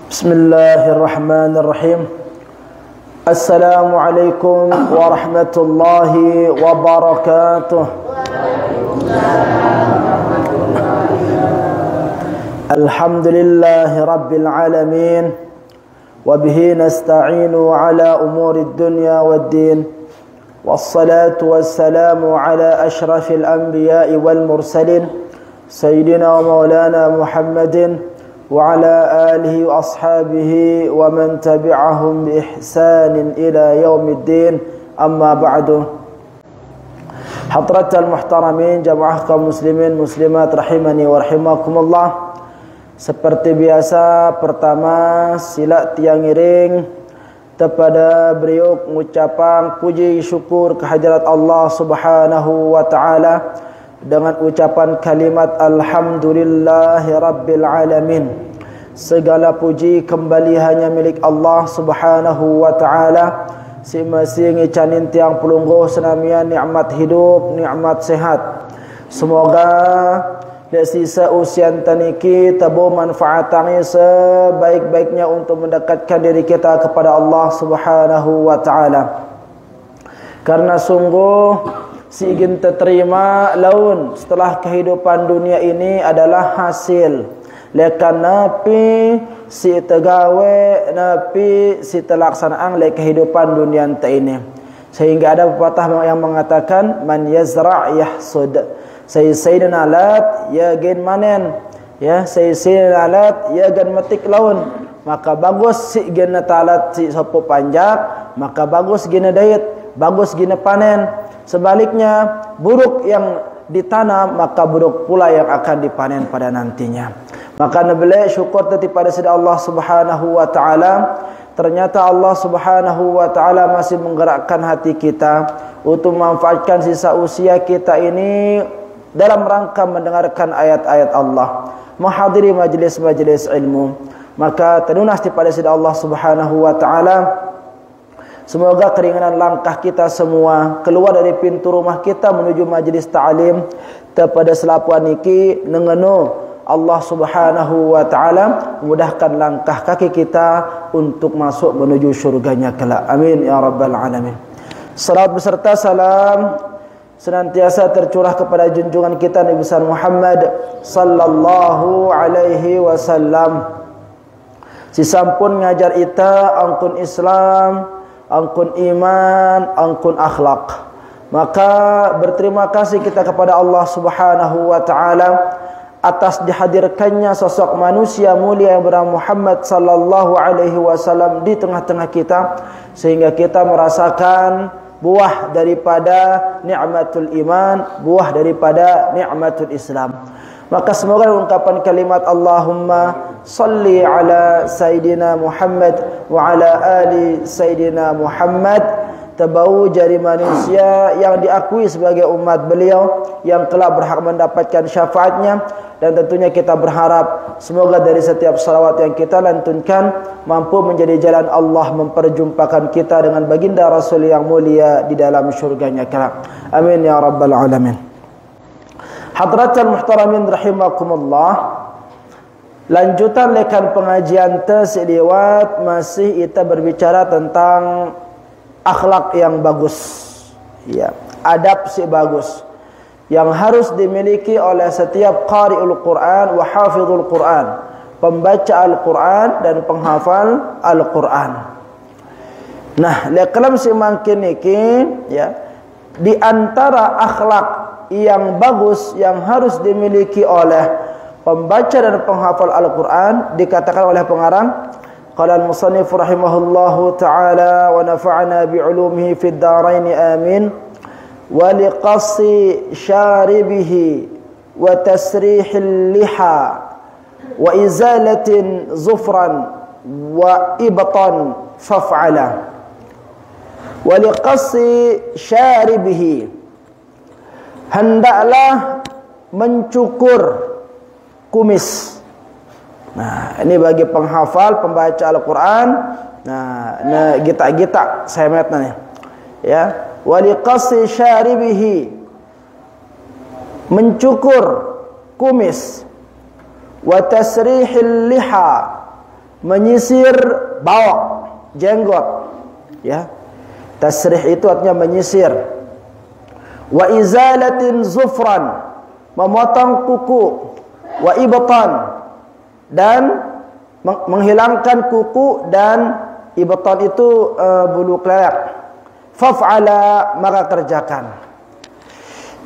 Bismillahirrahmanirrahim. Assalamualaikum warahmatullahi wabarakatuh. Alhamdulillahi rabbil alamin. Wabihi nasta'inu ala umurid dunya waddin. Wassalatu wassalamu ala ashrafil anbiya'i wal mursalin Sayyidina wa maulana Muhammadin wa ala alihi wa ashabihi wa man tabi'ahum bi ihsanin ila yaumiddin, amma ba'du. Hadratal muhtaramin, jamaah kaum muslimin muslimat rahimani wa rahimakumullah. Seperti biasa, pertama sila tiang iring kepada beliau mengucapkan puji syukur kehadirat Allah Subhanahu wa taala dengan ucapan kalimat alhamdulillahi rabbil alamin. Segala puji kembali hanya milik Allah Subhanahu wa taala. Sing-sing icanin tiang pelungguh senamian nikmat hidup, nikmat sehat. Semoga di sisa usia taniki tabu manfaatnya sebaik-baiknya untuk mendekatkan diri kita kepada Allah Subhanahu wa taala. Karena sungguh si ingin terima laun setelah kehidupan dunia ini adalah hasil lekan napi si tegawe napi si telaksanaan le kehidupan dunia ini. Sehingga ada pepatah yang mengatakan man yazra' yahsud. Sayyidina alat ya gen manen, ya sayyidina alat ya gen metik laun. Maka bagus si gen talat si sopo panjak, maka bagus gina dayet, bagus gina panen. Sebaliknya, buruk yang ditanam, maka buruk pula yang akan dipanen pada nantinya. Maka nabila syukur tadi pada sida Allah Subhanahu wa taala. Ternyata Allah Subhanahu wa taala masih menggerakkan hati kita untuk memanfaatkan sisa usia kita ini dalam rangka mendengarkan ayat-ayat Allah, menghadiri majlis-majlis ilmu. Maka terlunas pada sida Allah Subhanahu wa taala. Semoga keringanan langkah kita semua keluar dari pintu rumah kita menuju majlis ta'lim kepada selapuan niki nengenu Allah Subhanahu wa taala mudahkan langkah kaki kita untuk masuk menuju syurganya kelak. Amin ya rabbal alamin. Salat beserta salam senantiasa tercurah kepada junjungan kita Nabi besar Muhammad sallallahu alaihi wasallam. Si sampun ngajar ita angkun Islam, angkun iman, angkun akhlak. Maka berterima kasih kita kepada Allah Subhanahu wa taala atas dihadirkannya sosok manusia mulia yang bernama Muhammad sallallahu alaihi wasallam di tengah-tengah kita, sehingga kita merasakan buah daripada nikmatul iman, buah daripada nikmatul Islam. Maka semoga ungkapan kalimat Allahumma salli ala Sayyidina Muhammad wa ala ali Sayyidina Muhammad terbau jari manusia yang diakui sebagai umat beliau yang telah berhak mendapatkan syafaatnya. Dan tentunya kita berharap semoga dari setiap salawat yang kita lantunkan mampu menjadi jalan Allah memperjumpakan kita dengan baginda Rasul yang mulia di dalam syurganya kelak. Amin ya rabbal alamin. Hadratul muhtaramin rahimakumullah. Lanjutan lekan pengajian terseliwat masih kita berbicara tentang akhlak yang bagus, ya, adab si bagus yang harus dimiliki oleh setiap qari'ul Quran wa hafizul Quran, pembaca Al-Quran dan penghafal Al-Quran. Nah, lekalam si makin niki, ya, di antara akhlak yang bagus yang harus dimiliki oleh pembaca dan penghafal Al-Quran dikatakan oleh pengarang qala al-musannif rahimahullahu ta'ala wa nafa'ana bi'ulumihi fid dharain amin wa liqassi syaribihi wa tasrihil liha wa izalatin zufran wa ibtan faf'ala wa liqassi syaribihi, hendaklah mencukur kumis. Nah, ini bagi penghafal, pembaca Al-Quran. Nah, gita-gita saya metna nih. Ya, waliqasi syaribihi, mencukur kumis, wa tasrihil liha, menyisir bawak, jenggot, ya. Tasrih itu artinya menyisir. Wa izalatin zufran, memotong kuku. Wa ibtan, dan menghilangkan kuku dan ibtan itu bulu kelek. Faf'ala, maka kerjakan.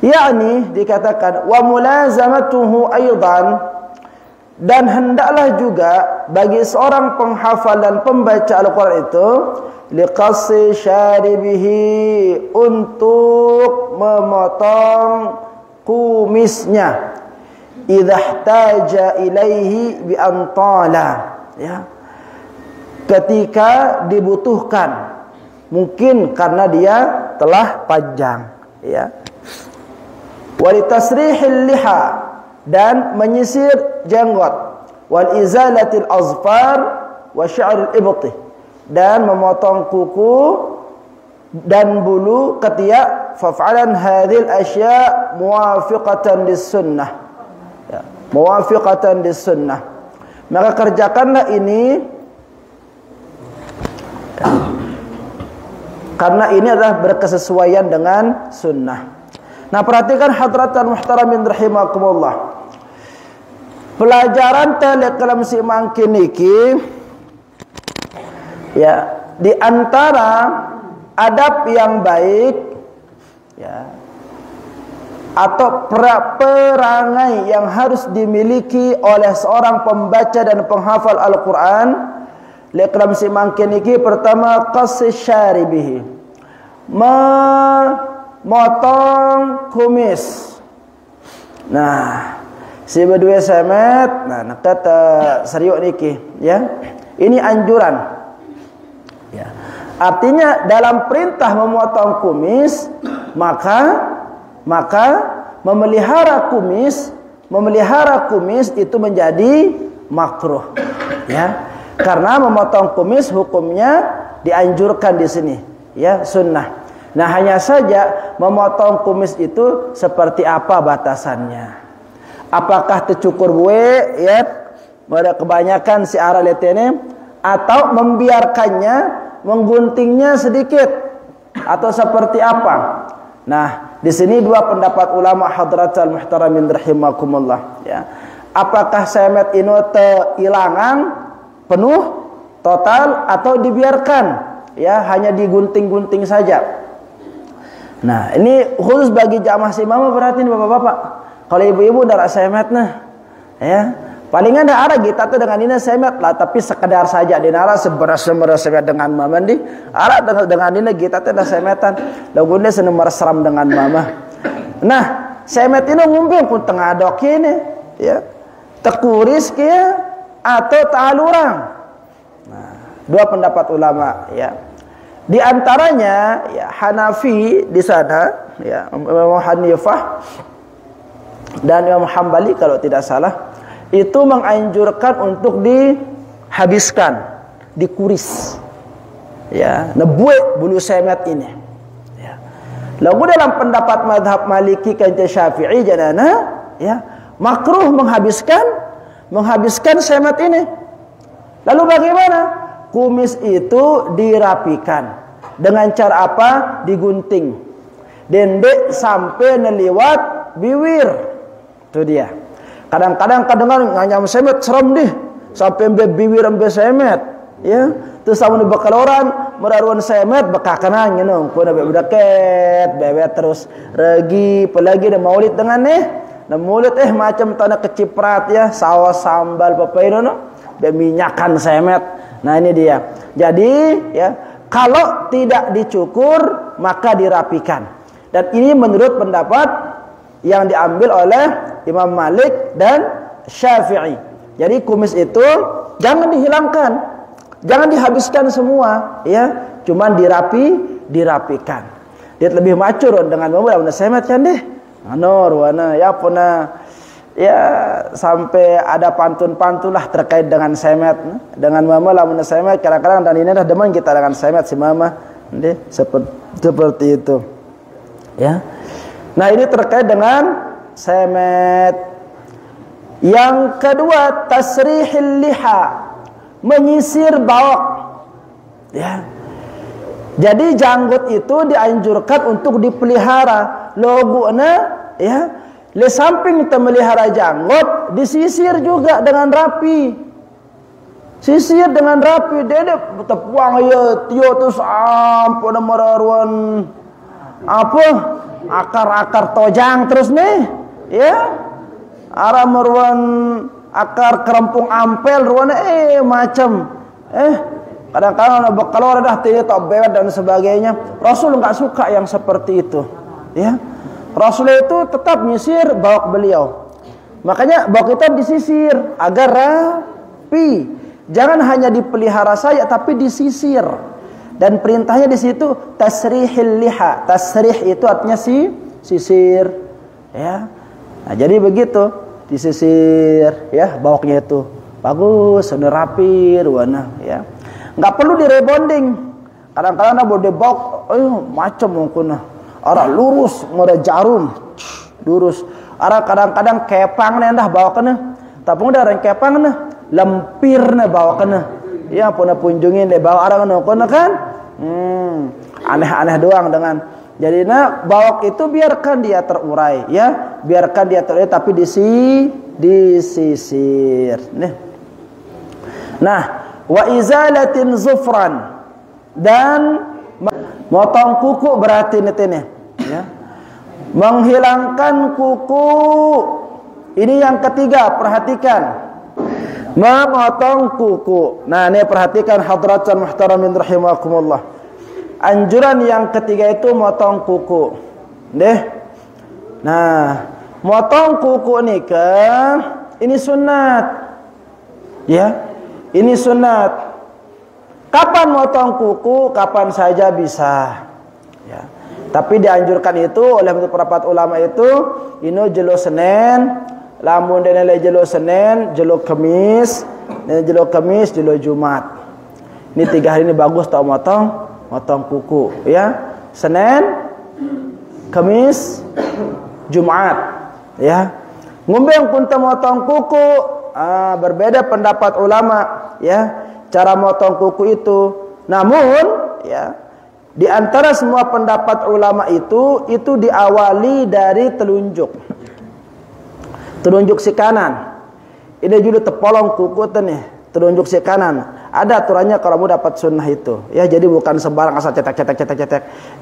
Yakni dikatakan wa mulazamatuhu aidan, dan hendaklah juga bagi seorang penghafal dan pembaca Al-Quran itu liqassi syaribihi, untuk memotong kumisnya, idza ihtaja ilaihi bi antala, ya, ketika dibutuhkan, mungkin karena dia telah panjang, ya. Wal tasrihil liha, dan menyisir jenggot. Wal izalatil azfar wa sya'ril ibti, dan memotong kuku dan bulu ketiak. Faf'alan hadhil asya' muwafiqatan lis-sunnah, ya, muwafiqatan lis-sunnah, maka kerjakanlah ini, ya, karena ini adalah berkesesuaian dengan sunnah. Nah, perhatikan hadratan muhtaramin rahimakumullah. Pelajaran telek kalam si mangkin iki, ya, di antara adab yang baik, ya, atau perangai yang harus dimiliki oleh seorang pembaca dan penghafal Al-Quran, lekram si mangkin iki, pertama qassi syaribihi, memotong kumis. Nah, si berdua semet, nah kata seriuk niki, ya, ini anjuran, ya. Artinya dalam perintah memotong kumis, maka memelihara kumis itu menjadi makruh, ya. Karena memotong kumis hukumnya dianjurkan di sini, ya, sunnah. Nah, hanya saja memotong kumis itu seperti apa batasannya? Apakah tercukur buwe, ya, kebanyakan si arah letene, atau membiarkannya, mengguntingnya sedikit, atau seperti apa? Nah, di sini dua pendapat ulama hadratal muhtaramin rahimakumullah, ya. Apakah semet ini teilangan penuh total atau dibiarkan, ya, hanya digunting-gunting saja? Nah, ini khusus bagi jamaah si mama, perhatiin bapak-bapak. Kalau ibu-ibu darah semet, nah, ya, palingan dah ada kita tuh dengan ini semet lah, tapi sekedar saja dinara seberas-seberas semet dengan mama di, ada dengan ini kita tuh dah semetan, lagunya senemar seram dengan mama. Nah, semet ini ngumpul pun tengah dok ini, ya, tekuris kia atau ta'alurang. Nah, dua pendapat ulama, ya. Di antaranya, ya, Hanafi di sana, ya, Imam Hanifah dan Imam Hambali kalau tidak salah, itu menganjurkan untuk dihabiskan, dikuris, ya, nebuet bulu semet ini, ya. Lalu dalam pendapat mazhab Maliki dan Syafi'i janana, ya, makruh menghabiskan semet ini. Lalu bagaimana? Kumis itu dirapikan dengan cara apa? Digunting, dendek sampai neliwat bibir. Itu dia. Kadang-kadang nganyam semet serem deh, sampai bibir ambe semet, ya. Terus samun bakaloran meraruan semet bekakanang ngeunong pun abe budaket, bebe terus regi pelagi ada maulid dengan na mulut macam tanah keciprat, ya, saus sambal papainono be minyakan semet. Nah, ini dia. Jadi, ya, kalau tidak dicukur maka dirapikan. Dan ini menurut pendapat yang diambil oleh Imam Malik dan Syafi'i. Jadi kumis itu jangan dihilangkan, jangan dihabiskan semua, ya, cuman dirapikan. Dia lebih macur dengan membuat semet kan deh. Anor wana ya puna, ya, sampai ada pantun-pantun lah terkait dengan semet. Dengan mama lah mana semet, kadang-kadang dan ini dah demen kita dengan semet si mama, deh, seperti itu, ya. Nah, ini terkait dengan semet. Yang kedua, tasrihil liha, menyisir bawak. Ya. Jadi janggut itu dianjurkan untuk dipelihara. Loguna ya, le samping kita melihara janggut, disisir juga dengan rapi. Sisir dengan rapi, dede tepuang ya tio terus ampun mararuan apa? Akar-akar tojang terus nih. Ya. Ara meruan akar kerempung ampel ruana macam kadang-kadang kalau dah tidak tak bewet dan sebagainya. Rasul enggak suka yang seperti itu, ya. Rasul itu tetap nyisir bawak beliau. Makanya bawak kita disisir agar rapi. Jangan hanya dipelihara saja tapi disisir. Dan perintahnya di situ tasrihil liha. Tasrih itu artinya sisir, ya. Nah, jadi begitu, disisir ya bawaknya itu. Bagus, sudah rapi ruana, ya. Enggak perlu direbonding. Kadang-kadang ada bode bawak, macam mungkin. Ara lurus, ngoda jarum. Lurus. Ara kadang-kadang kepang nih dah bawaknya. Tapi udah orang kepang nih, lempir nih bawaknya. Ya, puna punjungin deh bawa ara ngono kan. Aneh-aneh doang dengan. Jadi bawak itu biarkan dia terurai, ya. Biarkan dia terurai tapi disisir. Nih. Nah, wa izalatin zufran, dan motong kuku berarti nih, ya. Menghilangkan kuku. Ini yang ketiga, perhatikan. Memotong kuku. Nah, ini perhatikan hadratan muhtaramin rahimakumullah. Anjuran yang ketiga itu motong kuku. Deh. Nah, motong kuku ini sunat. Ya. Ini sunat. Kapan motong kuku? Kapan saja bisa. Ya. Tapi dianjurkan itu oleh beberapa ulama itu ini jelo Senin, lamun denele jelo Senin, jelo Kamis, jelo Jumat. Ini 3 hari ini bagus tau motong kuku, ya. Senin, Kamis, Jumat, ya. Ngumbeng pun motong kuku, berbeda pendapat ulama, ya. Cara motong kuku itu. Namun, ya, di antara semua pendapat ulama itu diawali dari telunjuk. Telunjuk si kanan. Ini juga tepolong kuku nih, telunjuk si kanan. Ada aturannya kalau mau dapat sunnah itu. Ya, jadi bukan sembarang asal cetek.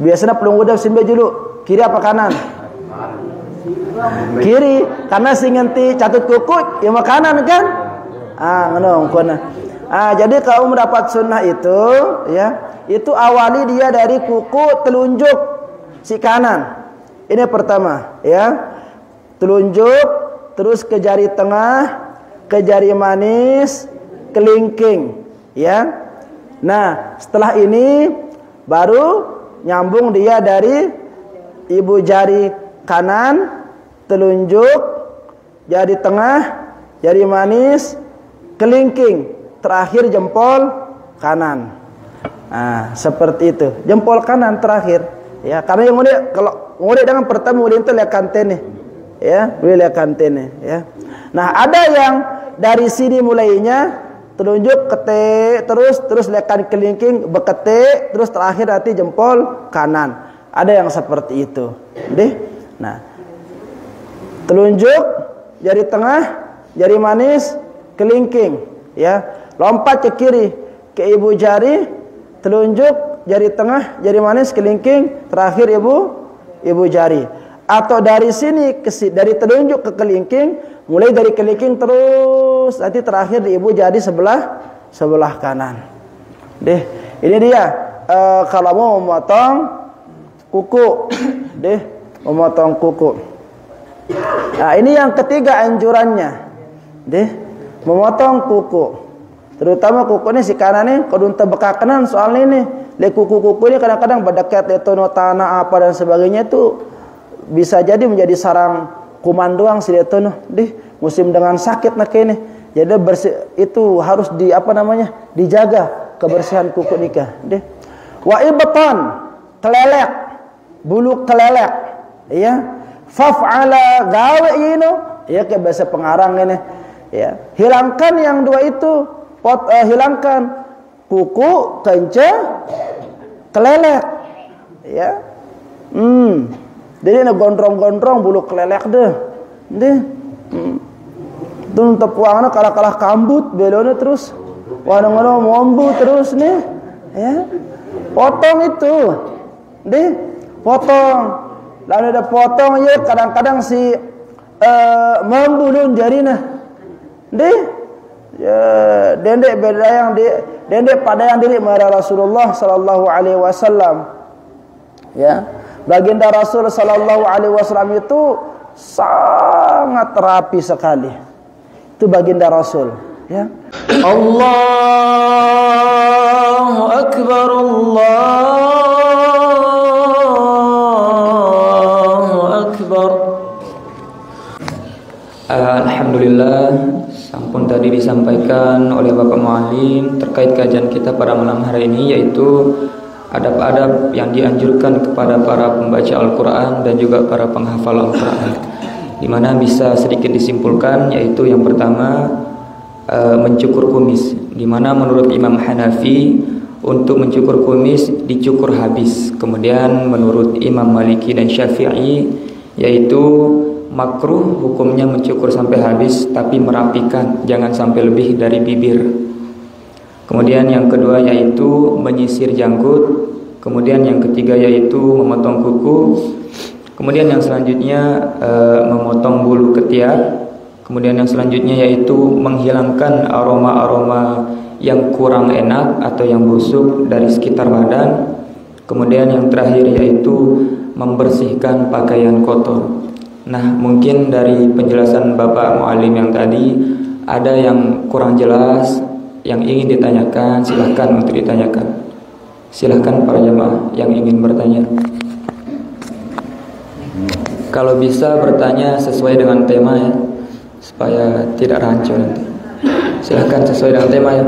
Biasanya pelunggu dah simbe dulu. Kiri apa kanan? Kiri, karena si ngenti catut kuku ya makanan kan? Ngono kono. Jadi kalau mendapat sunnah itu, ya, itu awali dia dari kuku telunjuk si kanan. Ini pertama, ya. Telunjuk, terus ke jari tengah, ke jari manis, kelingking, ya. Nah, setelah ini baru nyambung dia dari ibu jari kanan, telunjuk, jari tengah, jari manis, kelingking. Terakhir jempol kanan. Seperti itu. Jempol kanan terakhir. Ya, karena yang kalau ngode dengan pertama ngode itu lihat kantene. Ya, lihat kantene, ya. Nah, ada yang dari sini mulainya telunjuk kete, terus lekan kelingking bekete, terus terakhir nanti jempol kanan. Ada yang seperti itu. Deh. Nah, telunjuk, jari tengah, jari manis, kelingking, ya. Lompat ke kiri, ke ibu jari, telunjuk, jari tengah, jari manis, kelingking, terakhir ibu jari. Atau dari sini dari telunjuk ke kelingking, mulai dari kelingking terus nanti terakhir di ibu jari sebelah kanan. Deh, ini dia kalau mau memotong kuku, deh, memotong kuku. Nah, ini yang ketiga anjurannya, deh, memotong kuku. Terutama kuku ini si kanan nih, kodun tebekak kanan soalnya ini. Le kuku-kuku ini kadang-kadang berdekat letono tanah apa dan sebagainya itu bisa jadi menjadi sarang kuman doang si letono. Dih, musim dengan sakit nak ini. Jadi bersih itu harus dijaga kebersihan kuku nikah. Dih. Wa ibtan, kelelek, bulu kelelek, ya. Faf'ala gawe ino, ya kayak bahasa pengarang ini. Ya, hilangkan yang dua itu. hilangkan kuku, kencing, kelelek, ya. Jadi na gondrong-gondrong bulu kelelek deh, deh. Tuh tepuangna kalah kambut, belona terus, wadang-wadang mombu terus nih, ya. Potong itu, deh, potong. Lalu ada potong ya, kadang-kadang si membulun jarina, deh. Ya, dendek beda yang dendek pada yang diri mara Rasulullah sallallahu alaihi wasallam. Ya, baginda Rasul sallallahu alaihi wasallam itu sangat rapi sekali. Itu baginda Rasul, ya. Allahu akbar, Allahu akbar. Alhamdulillah, sampun tadi disampaikan oleh Bapak Muallim terkait kajian kita pada malam hari ini, yaitu adab-adab yang dianjurkan kepada para pembaca Al-Quran dan juga para penghafal Al-Quran, di mana bisa sedikit disimpulkan, yaitu yang pertama mencukur kumis, di mana menurut Imam Hanafi untuk mencukur kumis dicukur habis. Kemudian menurut Imam Maliki dan Syafi'i yaitu makruh hukumnya mencukur sampai habis, tapi merapikan, jangan sampai lebih dari bibir. Kemudian yang kedua yaitu menyisir janggut. Kemudian yang ketiga yaitu memotong kuku. Kemudian yang selanjutnya memotong bulu ketiak. Kemudian yang selanjutnya yaitu menghilangkan aroma-aroma yang kurang enak atau yang busuk dari sekitar badan. Kemudian yang terakhir yaitu membersihkan pakaian kotor. Nah, mungkin dari penjelasan Bapak Muallim yang tadi ada yang kurang jelas, yang ingin ditanyakan, silahkan untuk ditanyakan. Silahkan para jemaah yang ingin bertanya. Kalau bisa bertanya sesuai dengan tema ya, supaya tidak rancu nanti. Silahkan sesuai dengan tema ya.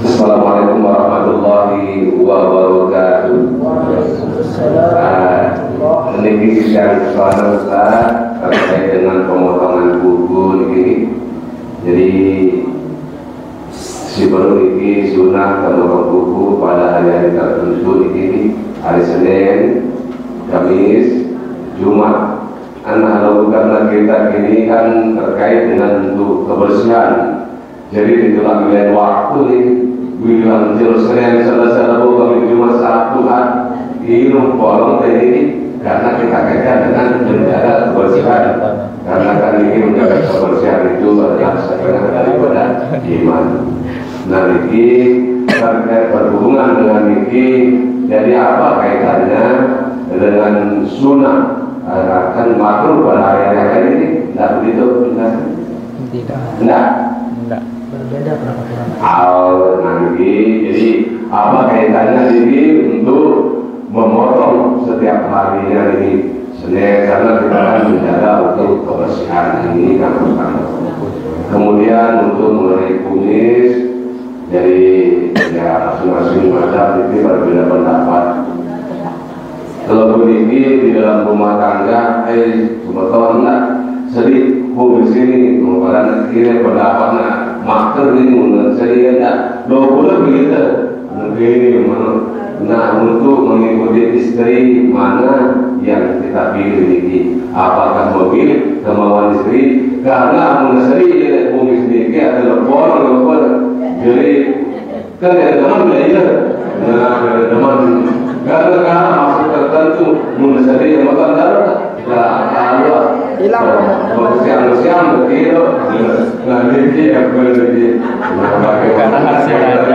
Assalamualaikum warahmatullahi wabarakatuh. Ini yang soal Ustaz terkait dengan pemotongan kuku ini. Jadi si baru ini sunnah memotong kuku pada hari-hari tertentu ini, hari Senin, Kamis, Jumat. Karena kita ini kan terkait dengan untuk kebersihan. Jadi itulah pilihan waktu nih. Bilang jelas Senin selesai Rabu Kamis Jumat Sabtu hidup polong ini karena kita kaitkan dengan menjaga kebersihan. Karena kan ini menjaga kebersihan itu adalah setengah daripada iman. Nah ini terkait berhubungan dengan ini, jadi apa kaitannya dengan sunnah? Kan makruh pada hari-hari ini, tidak begitu? Tidak. Berbeda peraturan. Nanti, jadi apa kaitannya ini untuk memotong setiap harinya ini Senin, karena kita akan menjaga untuk kebersihan ini kan. Kemudian untuk mengenai kumis, jadi ya masing-masing mazhab itu berbeda pendapat. Kalau begini di dalam rumah tangga, cuma tahu enggak sedih kumis ini, kemudian kira pendapatnya masker ini menurut saya enggak, 20 begitu. Begini menurut. Nah, untuk mengikuti istri mana yang kita pilih ini, apakah mobil kemauan istri? Karena istri kumis ini adalah orang jadi kan ada teman belajar. Nah, ada teman karena maksud tertentu istri yang makan darah. Nah, kalau siang-siang begitu, nah ini yang berarti. Nah, bagaimana hasilnya?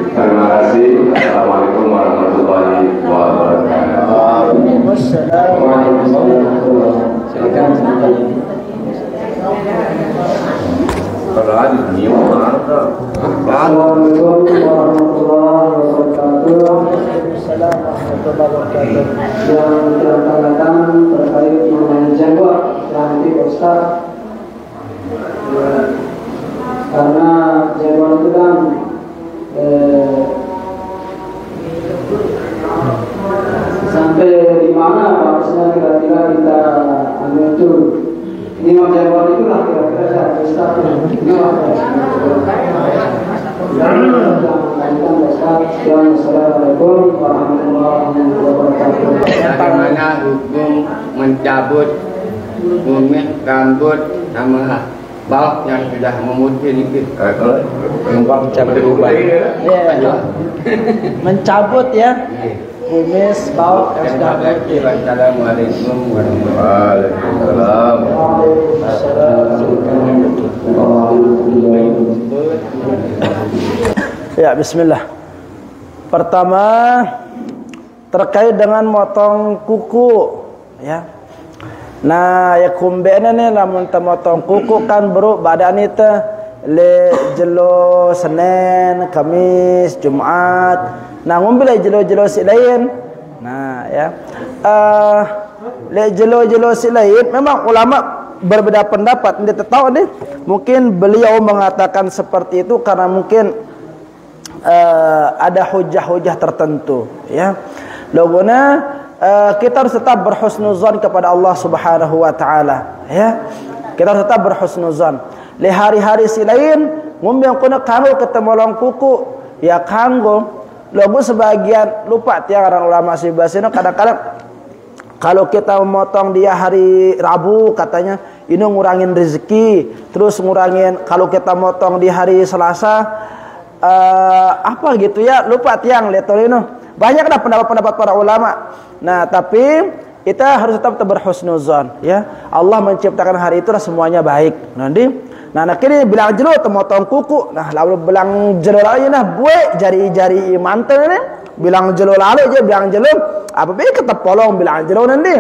Terima kasih. Assalamualaikum warahmatullahi wabarakatuh. Yang ditanyakan terkait mengenai jenggot nanti Ustaz, karena jenggot itu kan sampai di mana bagusnya kira-kira kita ambil itu. Ini jenggot itu lah kira-kira Ustaz. Ini Assalamualaikum warahmatullahi wabarakatuh. Bagaimana hukum mencabut kumis rambut sama bau yang sudah memutih dikit? Cabut uban. Ya. Mencabut ya kumis bau yang sudah memutih. Assalamualaikum warahmatullahi wabarakatuh. Ya, bismillah. Pertama terkait dengan motong kuku ya. Nah, ya kumbena ni lamun motong kuku kan bro badan itu le jelo Senin, Kamis, Jumat. Nah, ngumbil jelo-jelo si lain. Nah, ya. Le jelo-jelo si lain memang ulama berbeda pendapat. Dia tahu ni mungkin beliau mengatakan seperti itu karena mungkin ada hujah-hujah tertentu ya. Logona kita harus tetap berhusnuzan kepada Allah Subhanahu wa taala ya. Kita harus tetap berhusnuzan. Li hari-hari si lain ngumbiang kuna kanggo ketemu long kuku ya kanggo. Logo sebagian lupa tiang orang ulama si basino kadang-kadang kalau kita memotong dia hari Rabu katanya ini ngurangin rezeki, terus ngurangin kalau kita motong di hari Selasa apa gitu ya, lupa tiang lihat ini banyak dah pendapat-pendapat para ulama. Nah, tapi kita harus tetap berhusnuzan ya. Allah menciptakan hari itu semuanya baik. Nanti nak kini bilang jelo temotong kuku. Nah, lalu bilang jelo lagi nah buat jari-jari mantel ni bilang jelo lalu je bilang jelo apa be kata polong bilang jelo nanti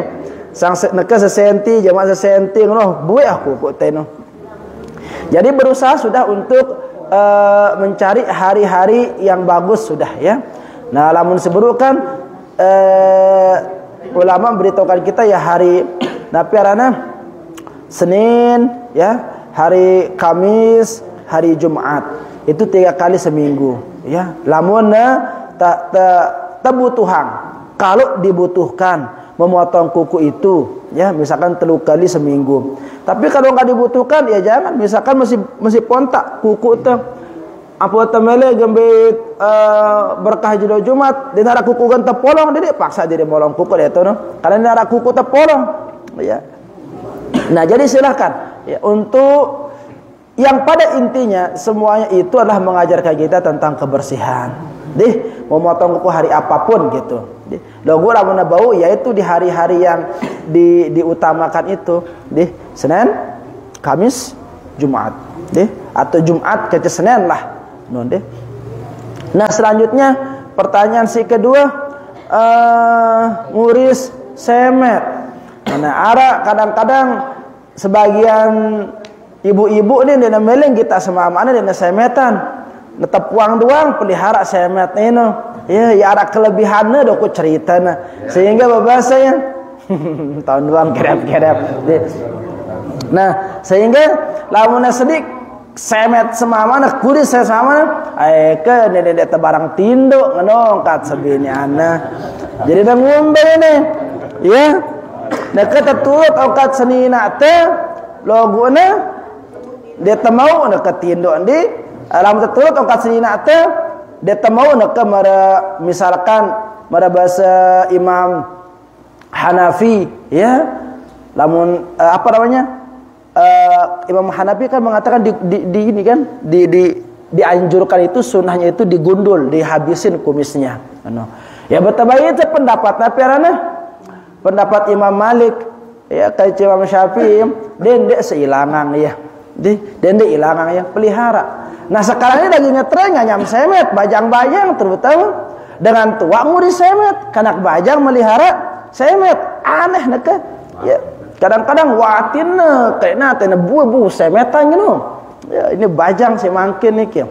sang neka sesenti jemaah sesenti ngono buat aku kuku teno. Jadi berusaha sudah untuk mencari hari-hari yang bagus sudah ya. Nah, lamun seburukan ulama beritahukan kita ya hari napiarana Senin ya, hari Kamis, hari Jumat. Itu 3 kali seminggu ya. Lamun tak kebutuhan. Kalau dibutuhkan memotong kuku itu ya, misalkan 3 kali seminggu. Tapi kalau enggak dibutuhkan ya jangan. Misalkan masih pontak kuku tu apa temele gembit berkah jelo Jumat dia nara kuku kan terpolong dia paksa diri molong kuku dia tu no. Karena nara kuku terpolong ya. Nah, jadi silakan ya, untuk yang pada intinya semuanya itu adalah mengajarkan kita tentang kebersihan. Memotong kuku hari apapun gitu. Logo lamun bau yaitu di hari-hari yang diutamakan itu, Senin, Kamis, Jumat, atau Jumat ke Senin lah. Nah, selanjutnya pertanyaan si kedua nguris semet. Nah, ara kadang-kadang sebagian ibu-ibu ni dia meleng kita sama mana dia semetan. Netep uang doang pelihara semet ini. Ya, ya ada kelebihannya dok cerita sehingga babasa ya tahun doang kerap-kerap. Nah, sehingga lamun sedik semet semamana kuris saya sama ke nenek barang tinduk ngenongkat sebini ana. Jadi dah ngombe ini ya. Nah, kata turut okat senina teh logona dia temau nak ketinduk di alam turut okat senina teh dia temau nak mara misalkan mara bahasa Imam Hanafi ya. Lamun apa namanya? Imam Hanafi kan mengatakan di ini kan dianjurkan itu sunnahnya itu digundul, dihabisin kumisnya. Ya bertabayun itu pendapat napiarana pendapat Imam Malik ya kayak Imam Syafi'i dendek seilangan ya. Dendek ilangan ya pelihara. Nah, sekarang ini lagi ngetren nganyam semet bajang-bajang terutama dengan tua nguris semet kanak bajang melihara semet aneh neke ya. Kadang-kadang watin kena tena bu semetan gitu. Ya, ini bajang si mangkin nih kia.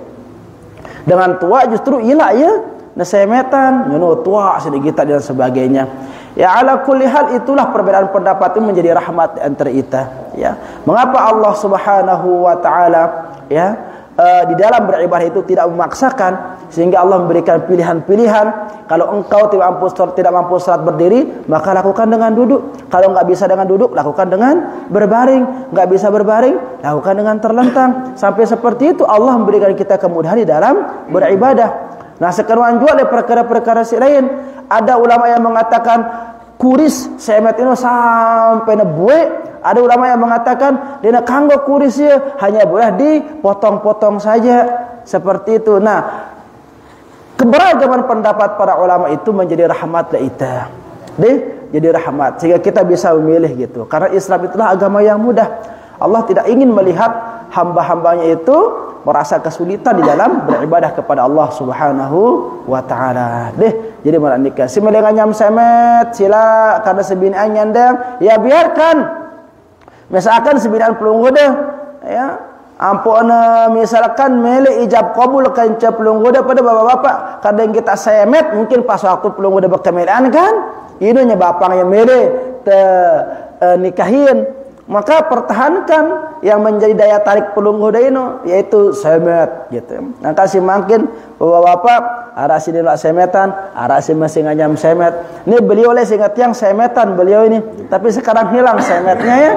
Dengan tua justru ilah ya. Nah semetan, tua sedikit dan sebagainya. Ya ala kulli hal itulah perbedaan pendapat itu menjadi rahmat antara kita. Ya. Mengapa Allah Subhanahu wa taala ya di dalam beribadah itu tidak memaksakan, sehingga Allah memberikan pilihan-pilihan. Kalau engkau tidak mampu salat berdiri, maka lakukan dengan duduk. Kalau enggak bisa dengan duduk, lakukan dengan berbaring. Enggak bisa berbaring, lakukan dengan terlentang. Sampai seperti itu Allah memberikan kita kemudahan di dalam beribadah. Nah, sekarang juga ada perkara-perkara lain. Ada ulama yang mengatakan kuris semet ini sampai nebue. Ada ulama yang mengatakan dina kanggo kurisnya hanya boleh dipotong-potong saja, seperti itu. Nah, keberagaman pendapat para ulama itu menjadi rahmat la kita. Jadi rahmat sehingga kita bisa memilih gitu. Karena Islam itulah agama yang mudah. Allah tidak ingin melihat hamba-hambanya itu merasa kesulitan di dalam beribadah kepada Allah Subhanahu wa taala. Jadi mana nikah si melengan nyam semet sila karena sebinaan nyandang, ya biarkan. Misalkan sebinaan pelunggu deh, ya. Ampun, misalkan mele ijab kabul kanca pelunggu deh pada bapak-bapak, kadang kita semet mungkin pas waktu pelunggu deh berkemelaan kan, ini nya bapak yang mele nikahin. Maka pertahankan yang menjadi daya tarik pelunggu ini, yaitu semet gitu. Nah, kasih makin bapak-bapak arasi dilak semetan, arasi masih nganyam semet. Ini beliau oleh seingat yang semetan beliau ini, tapi sekarang hilang semetnya ya.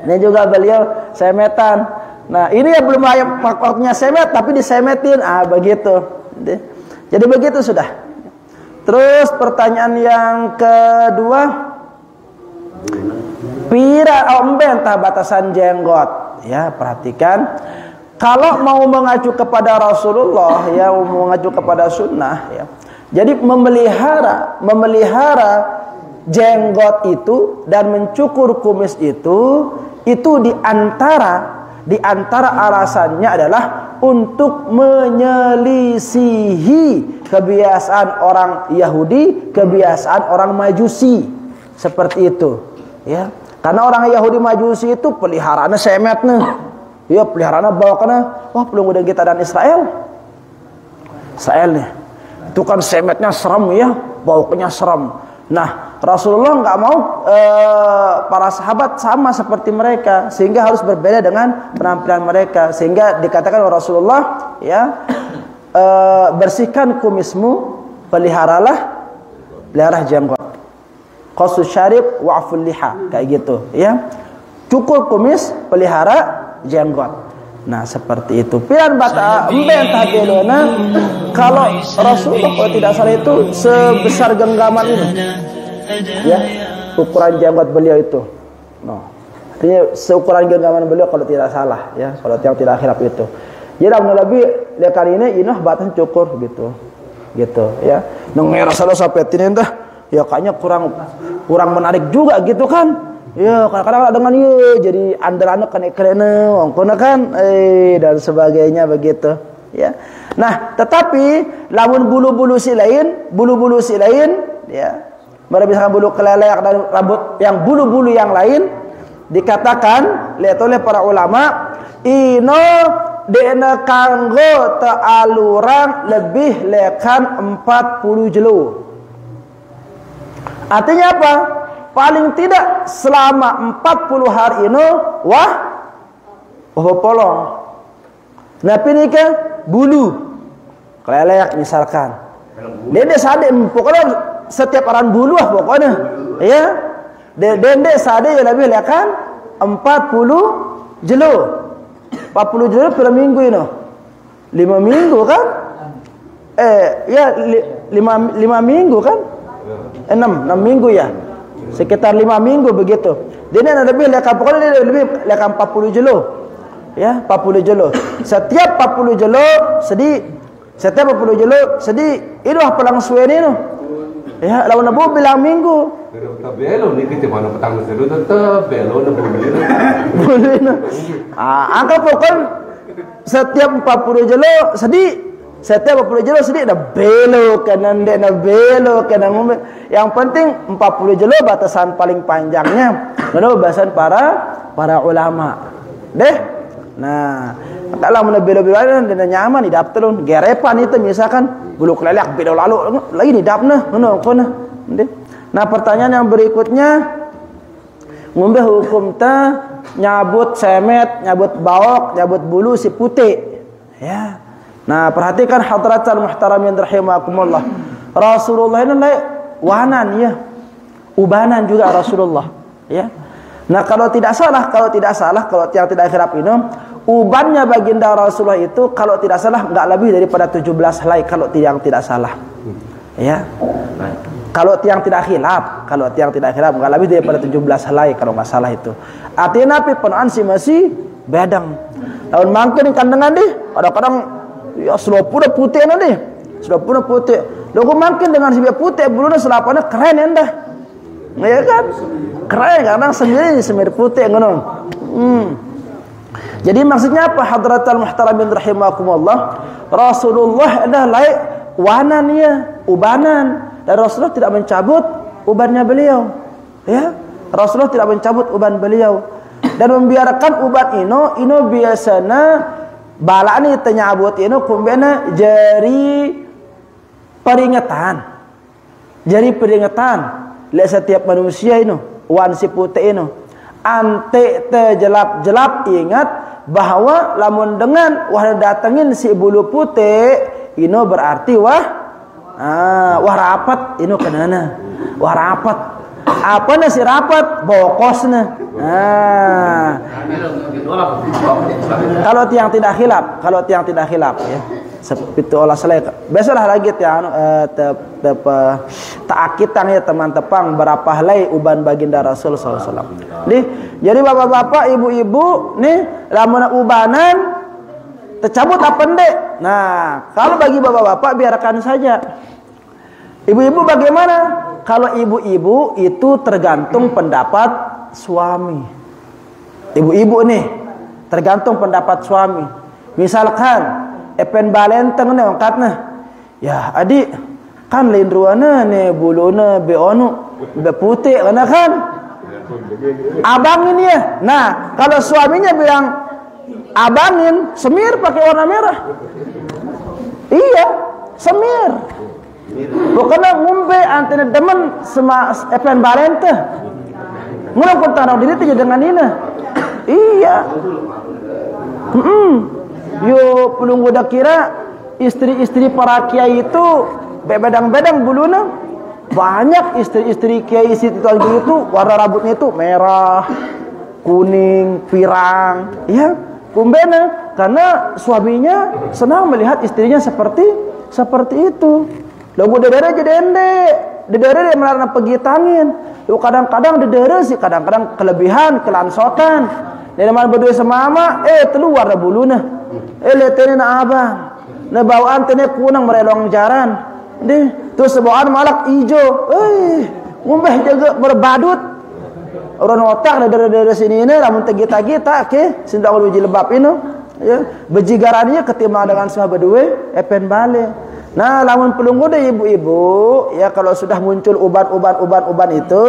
Ini juga beliau semetan. Nah, ini ya belum waktunya semet tapi disemetin, begitu. Jadi begitu sudah. Terus pertanyaan yang kedua, pira entah batasan jenggot, ya perhatikan. Kalau mau mengacu kepada Rasulullah, ya mau mengacu kepada sunnah, ya. Jadi memelihara jenggot itu dan mencukur kumis itu di antara alasannya adalah untuk menyelisihi kebiasaan orang Yahudi, kebiasaan orang Majusi, seperti itu, ya. Karena orang Yahudi Majusi itu peliharaannya semet nih. Ya peliharaannya bawa kena. Wah, pelunggu kita dan Israel nih. Itu kan semetnya serem ya, baunya serem. Nah, Rasulullah nggak mau para sahabat sama seperti mereka, sehingga harus berbeda dengan penampilan mereka. Sehingga dikatakan oleh Rasulullah, ya, bersihkan kumismu, pelihara jenggot. Qasus syarib wa'ful liha, kayak gitu, ya. Cukur kumis, pelihara jenggot. Nah, seperti itu. Pian bata entah belona, kalau Rasulullah kalau tidak salah itu sebesar genggaman ini. Ya, ukuran jenggot beliau itu. No. Artinya seukuran genggaman beliau kalau tidak salah, ya, kalau yang tidak khilaf itu. Jadi lebih kali ini inah batan cukur gitu. Gitu, ya. Nang Rasulullah sampai tinin dah. Ya kayaknya kurang menarik juga gitu kan. Ya kadang-kadang dengan jadi andalannya keren kan dan sebagainya begitu, ya. Nah, tetapi lamun bulu-bulu si lain, ya. Misalkan bulu kelelek dan rambut yang bulu-bulu yang lain dikatakan lihat oleh para ulama ino dena kanggo ta'aluran lebih lekan 40 jelo. Artinya apa? Paling tidak selama 40 hari ini polong. Nah, ini ke bulu kelelek misalkan. Dede sade pokoknya setiap orang bulu pokoknya. Ya. Dede sade yang lebih lekan 40 jelo. 40 jelo per minggu ini. 5 minggu kan? Ya 5 minggu kan? 6 minggu ya. Sekitar 5 minggu begitu. Dia lebih lekan, pokoknya dia lebih lekan 40 jelo. Ya, 40 jelo. Setiap 40 jelo sedih. Itu pelang suwe ni. Ya, lawan nabu bilang minggu. Belo ni kita mana petang seru tetap belo na boleh. Angka pokok setiap 40 jelo sedih. Setiap 40 jelo sedih dah belok kanan dia dah belok kanan. Yang penting 40 jelo batasan paling panjangnya. Lalu bahasan para ulama. Nah, kalau mana belok-belok dia nyaman di dapterun. Gerepan itu misalkan bulu kelelek belok lalu lagi di dapna. Nah, pertanyaan yang berikutnya, ngombe hukum ta nyabut semet, nyabut baok, nyabut bulu si putih. Ya. Nah, perhatikan hadratal muhtaramin rahimakumullah. Rasulullah ini wanan ya. Ubanan juga Rasulullah, ya. Nah, kalau yang tidak khilaf ini, ubannya baginda Rasulullah itu kalau tidak salah enggak lebih daripada 17 helai kalau yang tidak salah. Ya. Kalau tiang tidak khilaf enggak lebih daripada 17 helai kalau enggak salah itu. Artinya napi penuhan si masih bedang. Tahun mangkin kandengan deh, kadang-kadang ya selopuna putih nanti. Selopuna putih. Lalu mangkin dengan si putih bulunya selapannya keren ya dah. Ya kan? Keren kadang semir putih ngono. Jadi maksudnya apa hadratal muhtaramin rahimakumullah? Rasulullah adalah laik wanannya, ubanan. Dan Rasulullah tidak mencabut ubannya beliau. Ya, Rasulullah tidak mencabut uban beliau dan membiarkan uban ino biasanya balani tenyabut ino kumbena jari peringatan. Jari peringatan le setiap manusia ino, wan si putih ino. Ante terjelap-jelap ingat bahwa lamun dengan wah datengin si bulu putih ino berarti wah rapat ino kenana. Wah rapat. Apa nasi rapat bokosna. Kalau tiang tidak khilaf ya. Seperti olah selai. Biasalah lagi tiang ta'akitan ya teman tepang berapa helai uban baginda Rasul sallallahu alaihi wasallam. Jadi bapak-bapak, ibu-ibu nih lamun ubanan tercabut apa ndek? Nah, kalau bagi bapak-bapak biarkan saja. Ibu-ibu bagaimana? Kalau ibu-ibu itu tergantung pendapat suami. Ibu-ibu nih tergantung pendapat suami. Misalkan epen balenteng nih angkatna. Ya, adik kan lain ruana nih buluna beonu be putih kan? Abangin ya. Nah, kalau suaminya bilang abangin, semir pakai warna merah. Iya, semir. Bukannya ngumbe antena demen sama epen balente. Ngulang pun tanah diri itu dengan ini. Iya. Yo pelunggu dah kira istri-istri para kiai itu bedang-bedang buluna. Banyak istri-istri kiai situ itu warna rambutnya itu merah, kuning, pirang. Ya, kumbena karena suaminya senang melihat istrinya seperti itu. Lalu dedere jadi endek, dedere dia melarang pergi tangin. Lalu kadang-kadang dedere sih, kadang-kadang kelebihan, kelansotan. Dari mana berdua sama ama, keluar dah buluna. Letene na abang, na bawaan tene kunang merelong jaran. Terus bawaan malak ijo, ngumbeh jaga berbadut. Orang otak dari sini ini, namun tegi-tagi ke, sindak uji lebab ini. Ya, bejigarannya ketimbang dengan sahabat berdua, epen balik. Nah, lamun pelunggu deh ibu-ibu, ya kalau sudah muncul uban itu,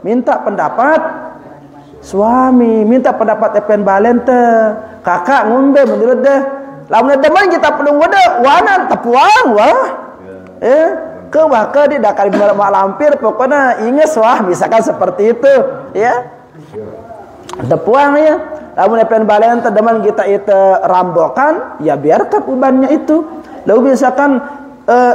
minta pendapat suami, minta pendapat epen balente. Kakak ngumbe menurut deh. Lamun demen kita pelunggu deh, wanan tepuang wah. Ke waka di dakar mak lampir pokoknya inges wah, misalkan seperti itu, ya. Tepuang ya. Lamun epen balente demen kita itu rambokan, ya biarkan ubannya itu. Lalu misalkan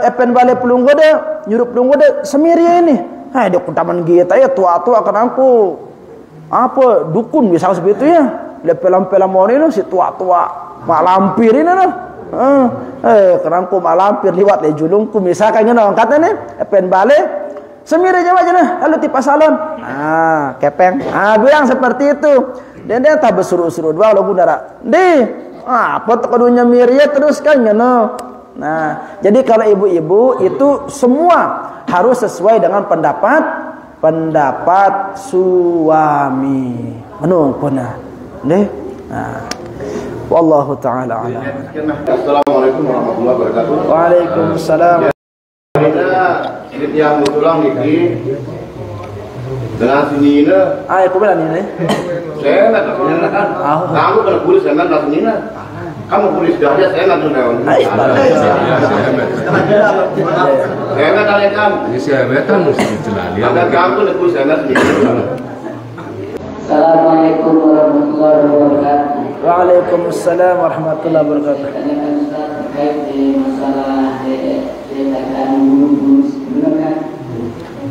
epen bale pelunggu deh, nyuruh pelunggu deh semiri ini. Hai dia kutaman kita ya tua-tua kan aku apa dukun bisa seperti itu ya. Lepelam-pelam ini si tua-tua mak lampir ini nah. Kerangku mak lampir liwat le julungku misalkan ngono katanya nih epen bale semiri aja nah lalu tipe salon. Kepeng. Bilang seperti itu. Dan dia tak berseru-seru dua lo bundara. Apa tuh kadunya miria terus kan ngono. Nah, jadi kalau ibu-ibu itu semua harus sesuai dengan pendapat suami. Menungkuna. Nah, wallahu taala alam. Assalamualaikum warahmatullahi wabarakatuh. Waalaikumsalam. Ini yang tulang gigi dengan sini ini. Aku bilang ini. Saya nggak tahu kan. Kamu kalau kulis dengan sini ini. Kamu kulis dah aja, saya nggak tahu naon. Saya nggak tahu kan. Ini saya betul mesti dicelali. Maka kamu kulis dengan sini. Assalamualaikum warahmatullahi wabarakatuh. Waalaikumsalam warahmatullahi wabarakatuh.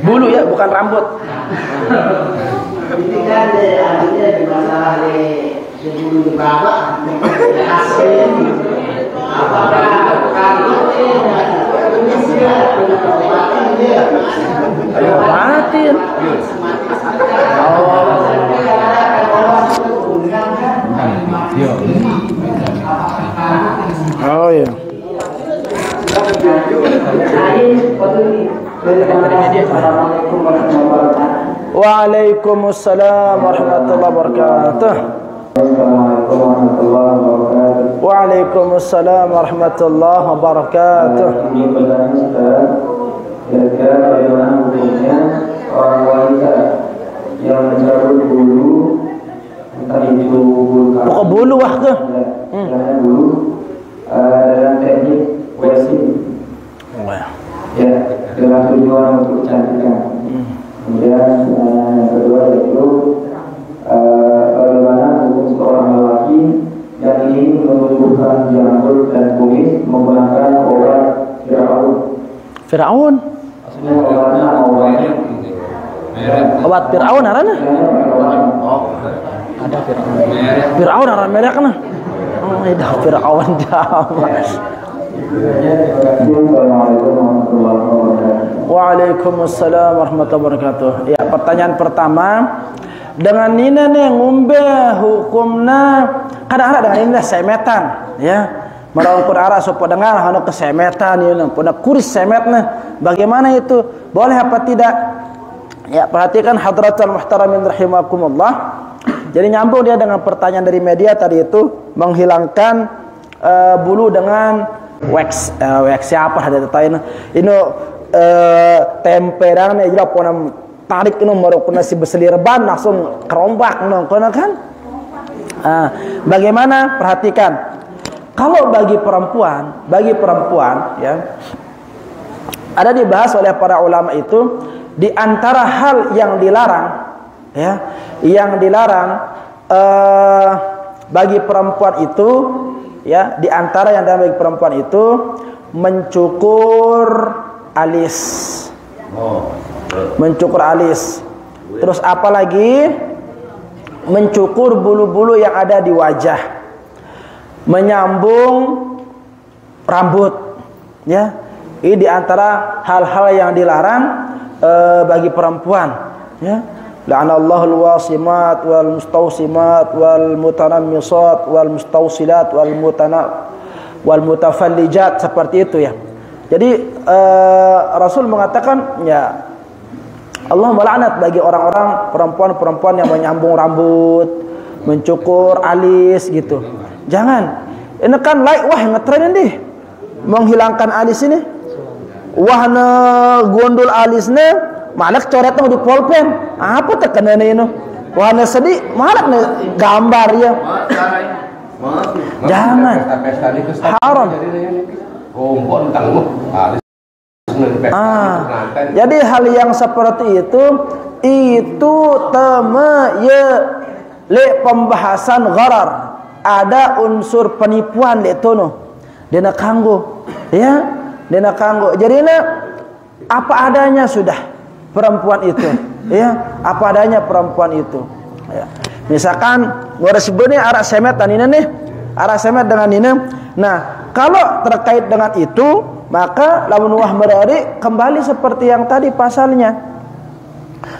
Bulu ya, bukan rambut. Ini kan artinya di masalah sebelum dibawa hasil apakah kalau Matiin. Oh ya. Waalaikumsalam warahmatullahi wabarakatuh. Waalaikumsalam warahmatullahi wabarakatuh. Kira-kira bagaimana hukumnya orang wanita yang mencabut bulu, entah itu bulu Pokok bulu wah ke? bulu dengan teknik waxing, ya, dengan tujuan untuk kecantikan. Kemudian yang kedua yaitu bagaimana hukum seorang lelaki yang ingin menumbuhkan janggut dan kumis menggunakan obat Firaun. Obat Firaun arana? Ada Firaun. Firaun arana merek na. Oh, dah Firaun jam. Waalaikumsalam warahmatullahi wabarakatuh. Ya, pertanyaan pertama, dengan nina nih ngumbe hukumna kadang-kadang dengan nina semetan, ya. Merangkul arah supaya dengar hana kesemetan ya, puna kuris semetna. Bagaimana itu? Boleh apa tidak? Ya, perhatikan hadratul muhtaramin rahimakumullah. Jadi nyambung dia dengan pertanyaan dari media tadi itu, menghilangkan bulu dengan wax siapa ada tahu ini temperan ya jelas puna tarik ini merupuna si beselirban langsung kerombak kono kan. Bagaimana? Perhatikan. Kalau bagi perempuan ya, ada dibahas oleh para ulama itu di antara hal yang dilarang ya, yang dilarang bagi perempuan itu ya, di antara yang dilarang bagi perempuan itu mencukur alis. Mencukur alis. Terus apa lagi? Mencukur bulu-bulu yang ada di wajah. Menyambung rambut ya, ini diantara hal-hal yang dilarang bagi perempuan ya. La'anallahul wasimat wal mustawsimat wal mutanammisat wal mustawsilat wal mutafallijat, seperti itu ya. Jadi Rasul mengatakan ya, Allah melaknat bagi orang-orang perempuan yang menyambung rambut, mencukur alis gitu. Jangan. Ini kan wah ngetren ini. Menghilangkan alis ini. Wah na gondol alisnya malak coretnya di pulpen. Apa terkena ini? Wah na sedih malak na gambar ya. Jangan. Haram. Jadi hal yang seperti itu le pembahasan gharar. Ada unsur penipuan di tono. Dena kanggo, ya, dena kanggo. Jadi apa adanya sudah perempuan itu, ya, apa adanya perempuan itu. Ya. Misalkan ngora sebenarnya arah semet dan ini nih, arah semet dengan ini. Nah, kalau terkait dengan itu, maka lamun wah merari kembali seperti yang tadi pasalnya.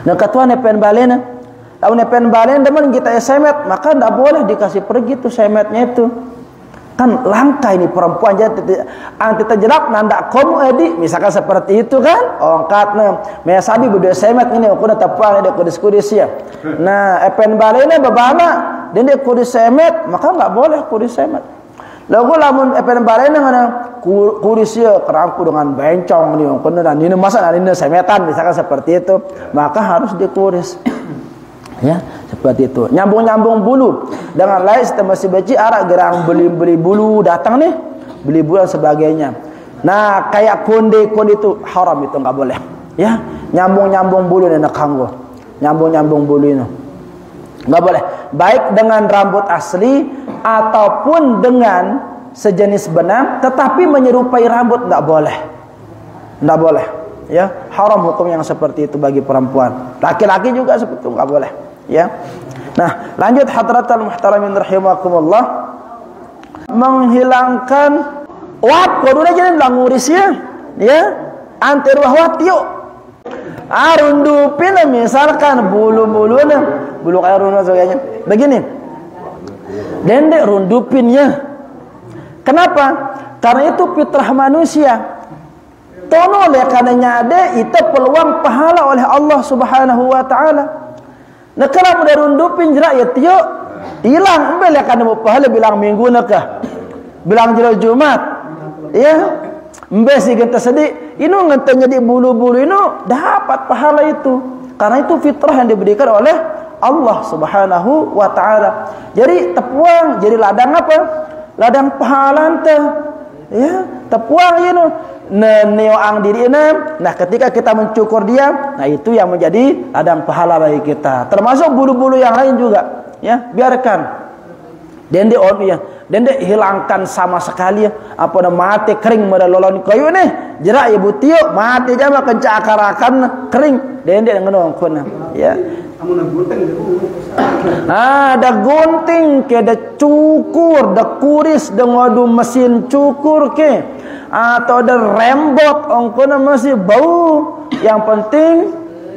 Nah, ketua nepen balena. Lalu nepen balen demen kita semet, maka tidak boleh dikasih pergi tuh semetnya itu. Kan langka ini perempuan jadi anti terjerak nanda kamu edi, misalkan seperti itu kan. Ongkatnya mesabi budaya semet ini aku udah tepan ada kudis ya. Nah, epen balena babana dan dia kudis semet, maka enggak boleh kudis semet. Lalu lamun epen balena mana kudis ya kerangku dengan bencong nih, dan ini masa ini semetan misalkan seperti itu, maka harus dikuris. Ya, seperti itu. Nyambung-nyambung bulu dengan lain kita masih baca arah gerang beli bulu datang nih, beli bulu dan sebagainya. Nah, kayak konde itu haram, itu enggak boleh. Ya, nyambung-nyambung bulu dan kanggo. Nyambung-nyambung bulu itu enggak boleh. baik dengan rambut asli ataupun dengan sejenis benang, tetapi menyerupai rambut tidak boleh. Tidak boleh. Ya, haram hukum yang seperti itu bagi perempuan. Laki-laki juga seperti itu, enggak boleh. Ya. Nah, lanjut hadratul muhtaramin rahimakumullah. Menghilangkan wat koduna jadi languris ya. Ya. Antir wahwat yuk. Rundupin misalkan bulu-bulunya, bulu kayak rundu sebagainya. Begini. Dendek rundupinnya. Kenapa? Karena itu fitrah manusia. Tono le kananya ada itu peluang pahala oleh Allah Subhanahu wa taala. Nah kalau udah rundupin jerak ya tio hilang embel ya kana pahala bilang minggu nakah. Bilang jero Jumat. Ya. Embel sih kita sedih, ini ngentenya di bulu-bulu ini dapat pahala itu. Karena itu fitrah yang diberikan oleh Allah Subhanahu wa taala. Jadi tepuang jadi ladang apa? Ladang pahala teh. Ya, tepuang ini neoang diri ini. Nah, ketika kita mencukur dia, nah itu yang menjadi ladang pahala bagi kita. Termasuk bulu-bulu yang lain juga, ya, biarkan. Dende on ya, dende hilangkan sama sekali ya. Apa nama mati kering mada lolon kayu nih. Jerak ibu tio mati jama kenca akarakan kering. Dende ngono kuna, ya. Ada gunting ke, ada cukur, ada kuris, ada ngadu mesin cukur ke, atau ada rembot, ongkona masih bau. Yang penting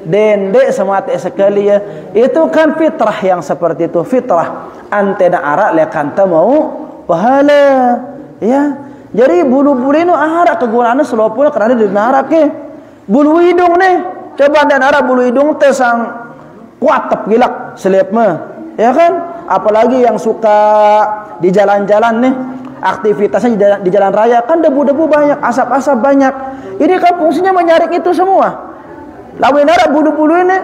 dendek semati sekali ya. Itu kan fitrah yang seperti itu, fitrah. Antena arak lekanta mau pahala, ya. Jadi bulu-bulu ini arak kegunaannya selopul karena di narak ke. Bulu hidung nih, coba dan arak bulu hidung teh sang kuat tep gilak selip mah, ya kan? Apalagi yang suka di jalan-jalan nih, aktivitasnya di jalan raya kan debu-debu banyak, asap-asap banyak. Ini kan fungsinya menyaring itu semua. Lawan ada bulu-bulu ini,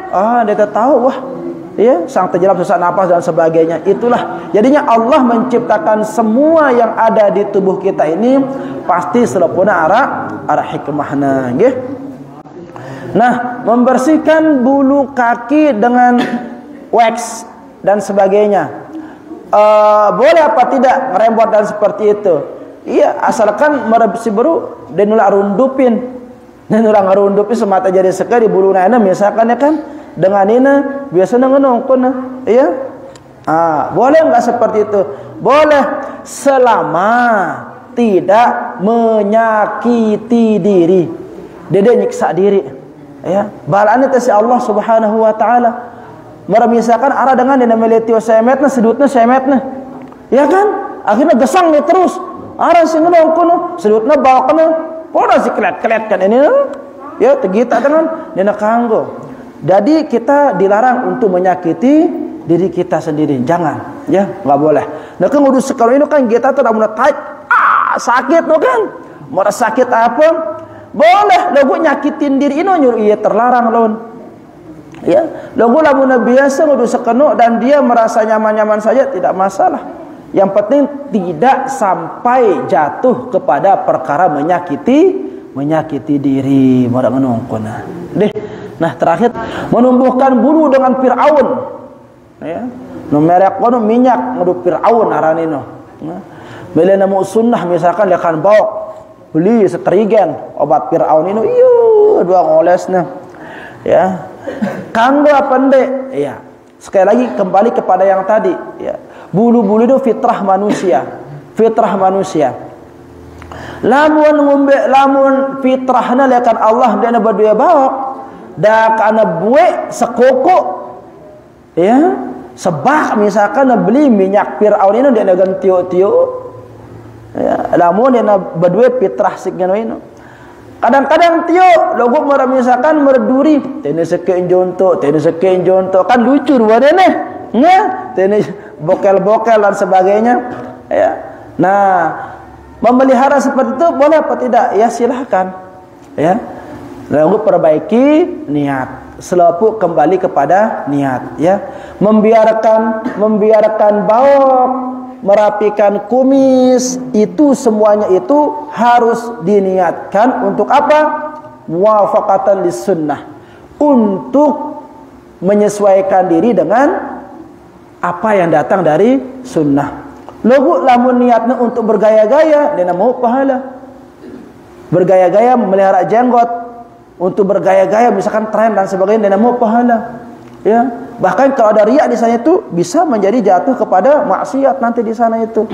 dia tahu wah, ya sang terjelam sesak napas dan sebagainya. Itulah jadinya Allah menciptakan semua yang ada di tubuh kita ini pasti selepuna arah hikmahna, nggih. Nah, membersihkan bulu kaki dengan wax dan sebagainya. Boleh apa tidak merembot dan seperti itu? Iya, asalkan merebsi baru dan nulah rundupin. Dan nulah ngarundupin semata jadi sekali bulu nana misalkan ya kan dengan ini biasanya ngenongkon ya. Boleh enggak seperti itu? Boleh selama tidak menyakiti diri. Dede nyiksa diri. Ya, balane teh si Allah Subhanahu wa taala. Misalkan arah dengan dina meletio semetna sedutna semetna. Ya kan? Akhirnya gesang nih terus. Arah sing ngono kono sedutna bawakna pola si kelet-kelet kan ini. Ya, tegita dengan dina kanggo. Jadi kita dilarang untuk menyakiti diri kita sendiri. Jangan, ya, enggak boleh. Nah, kan kudu sekali ini kan kita tidak mau tarik sakit no kan. Mau sakit apa? Boleh lagu nyakitin diri ini nyuruh iya terlarang lawan. Ya, lagu lamun biasa ngudu sekeno dan dia merasa nyaman-nyaman saja tidak masalah. Yang penting tidak sampai jatuh kepada perkara menyakiti diri. Moda ngenongkona. Nah, terakhir menumbuhkan bulu dengan Firaun. Ya. Nu merek kono minyak ngudu Firaun aranino. Nah, beli nemu sunnah misalkan lekan bawa beli seterigen obat Firaun ini, dua ngolesnya, ya. Kanggo apa ndek? Ya. Sekali lagi kembali kepada yang tadi, ya. Bulu-bulu itu fitrah manusia, fitrah manusia. Lamun fitrahna lekan Allah dia berdua bawa, dak ana buek sekoko, ya. Sebab misalkan beli minyak Firaun ini dia ganti-tio. Ya, lamun dina berdua fitrah signo ini. Kadang-kadang tio logo misalkan merduri, tene sekein jonto kan lucu ruane nih. Ya, tene bokel-bokel dan sebagainya. Ya. Nah, memelihara seperti itu boleh apa tidak? Ya silahkan. Ya. Lalu perbaiki niat. Selalu kembali kepada niat, ya. Membiarkan bawok, merapikan kumis, itu semuanya itu harus diniatkan untuk apa? Muwafaqatan lis-sunnah, untuk menyesuaikan diri dengan apa yang datang dari sunnah. Logo lamun niatnya untuk bergaya-gaya, dia mau pahala. Bergaya-gaya melihara jenggot, untuk bergaya-gaya misalkan tren dan sebagainya, dia mau pahala. Ya, bahkan kalau ada riya di sana itu bisa menjadi jatuh kepada maksiat nanti di sana itu.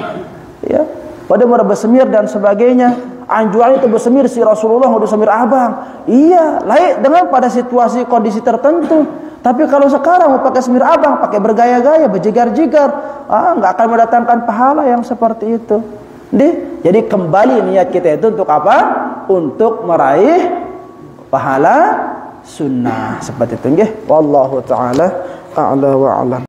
Ya, pada mau bersemir dan sebagainya. Anjuran itu bersemir si Rasulullah udah semir abang. Iya, layak dengan pada situasi kondisi tertentu. Tapi kalau sekarang mau pakai semir abang, pakai bergaya-gaya, berjigar-jigar, nggak akan mendatangkan pahala yang seperti itu. Jadi kembali niat kita itu untuk apa? Untuk meraih pahala sunnah seperti itu. Wallahu taala a'la wa a'lam.